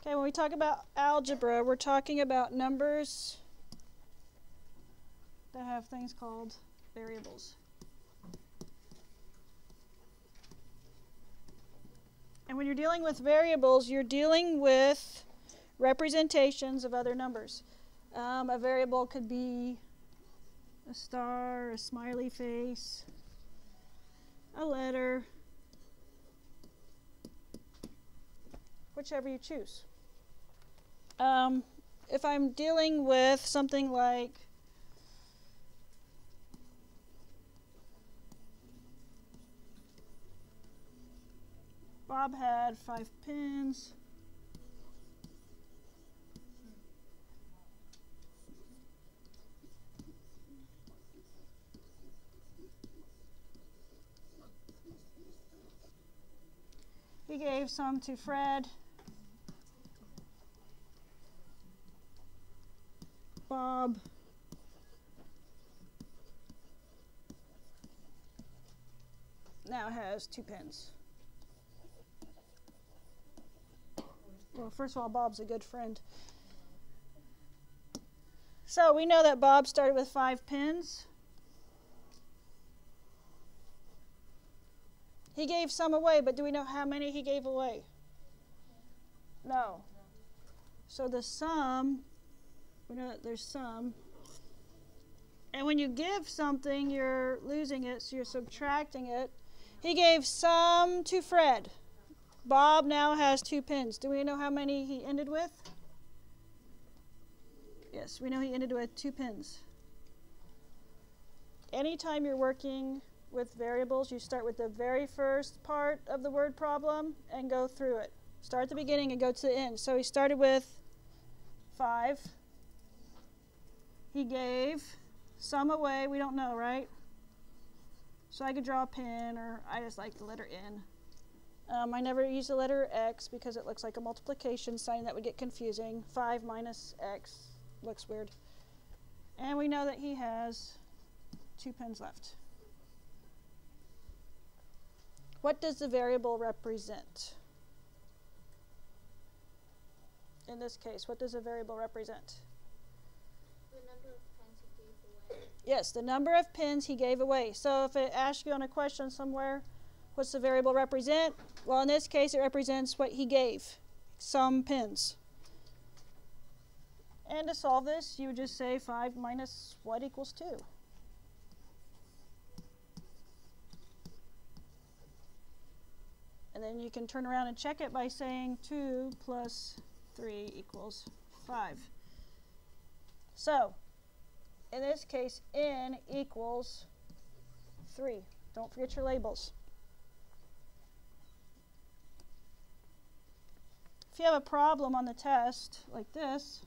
Okay, when we talk about algebra, we're talking about numbers that have things called variables. And when you're dealing with variables, you're dealing with representations of other numbers. A variable could be a star, a smiley face, a letter, whichever you choose. If I'm dealing with something like Bob had 5 pins. He gave some to Fred. Bob now has 2 pins. Well, first of all, Bob's a good friend. So we know that Bob started with 5 pins. He gave some away, but do we know how many he gave away? No. So the sum, we know that there's some. And when you give something, you're losing it, so you're subtracting it. He gave some to Fred. Bob now has 2 pins. Do we know how many he ended with? Yes, we know he ended with 2 pins. Anytime you're working with variables, you start with the very first part of the word problem and go through it. Start at the beginning and go to the end. So he started with 5. He gave some away. We don't know, right? So I could draw a pin, or I just like the letter N. I never use the letter X because it looks like a multiplication sign. That would get confusing. 5 minus X looks weird. And we know that he has 2 pins left. What does the variable represent? In this case, what does a variable represent? The number of pins he gave away. Yes, the number of pins he gave away. So if it asks you on a question somewhere, what's the variable represent? Well, in this case, it represents what he gave, some pins. And to solve this, you would just say 5 minus what equals 2? And then you can turn around and check it by saying 2 plus 3 equals 5. So, in this case, N equals 3. Don't forget your labels. If you have a problem on the test like this,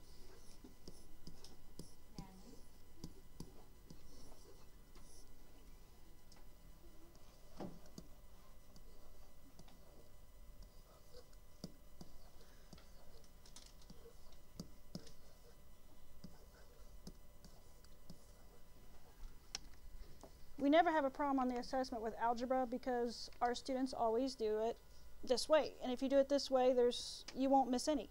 we never have a problem on the assessment with algebra because our students always do it this way. And if you do it this way, you won't miss any.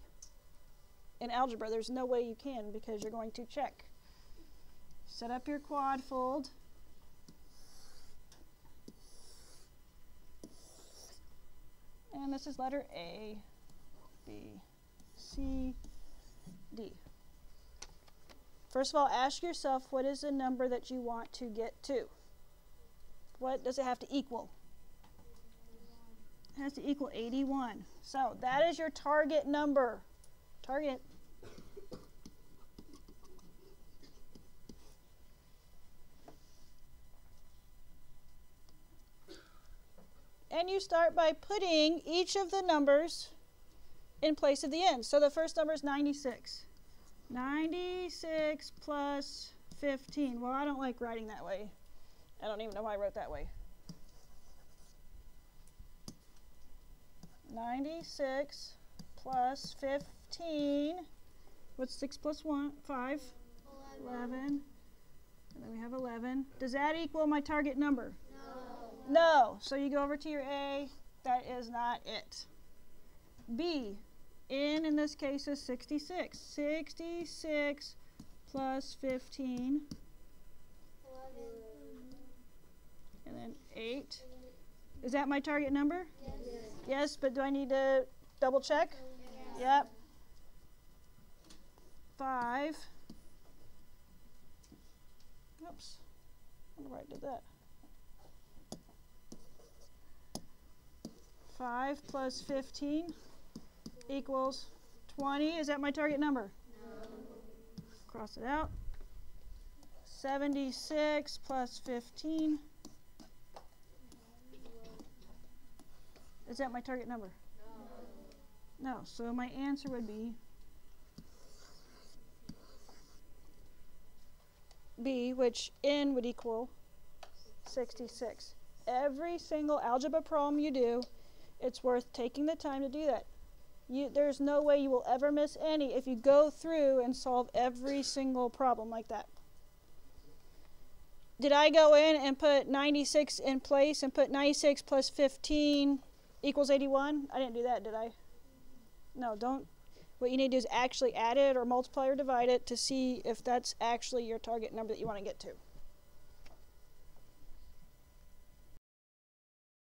In algebra, there's no way you can because you're going to check. Set up your quad fold. And this is letter A, B, C, D. First of all, ask yourself, what is the number that you want to get to? What does it have to equal? It has to equal 81. So that is your target number. Target. And you start by putting each of the numbers in place of the end. So the first number is 96. 96 plus 15. Well, I don't like writing that way. I don't even know why I wrote that way. 96 plus 15. What's 6 plus 1? 5. 11. And then we have 11. Does that equal my target number? No. No. So you go over to your A. That is not it. B. N in this case is 66. 66 plus 15. 11. And then 8. Is that my target number? Yes. Yes, but do I need to double check? Yes. Yep. 5. Oops. I wonder why I did that. 5 plus 15 equals 20. Is that my target number? No. Cross it out. 76 plus 15. Is that my target number? No. So my answer would be B, which N would equal 66. Every single algebra problem you do, it's worth taking the time to do that. There's no way you will ever miss any if you go through and solve every single problem like that. Did I go in and put 96 in place and put 96 plus 15 equals 81? I didn't do that, did I? No, don't. What you need to do is actually add it or multiply or divide it to see if that's actually your target number that you want to get to.